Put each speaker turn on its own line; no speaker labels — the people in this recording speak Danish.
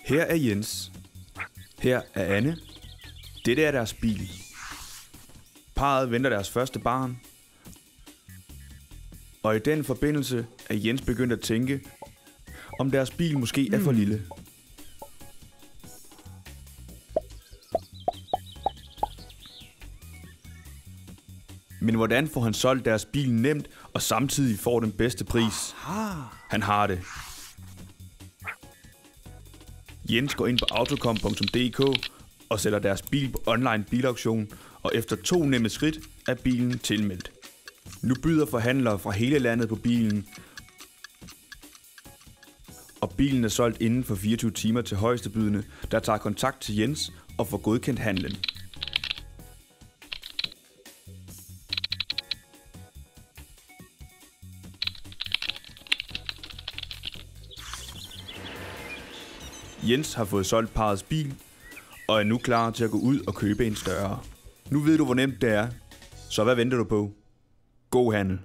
Her er Jens. Her er Anne. Dette er deres bil. Parret venter deres første barn. Og i den forbindelse er Jens begyndt at tænke, om deres bil måske er for lille. Men hvordan får han solgt deres bil nemt og samtidig får den bedste pris? Han har det. Jens går ind på autocom.dk og sætter deres bil på online bilauktion, og efter 2 nemme skridt er bilen tilmeldt. Nu byder forhandlere fra hele landet på bilen, og bilen er solgt inden for 24 timer til højestebydende, der tager kontakt til Jens og får godkendt handlen. Jens har fået solgt parrets bil, og er nu klar til at gå ud og købe en større. Nu ved du, hvor nemt det er, så hvad venter du på? God handel.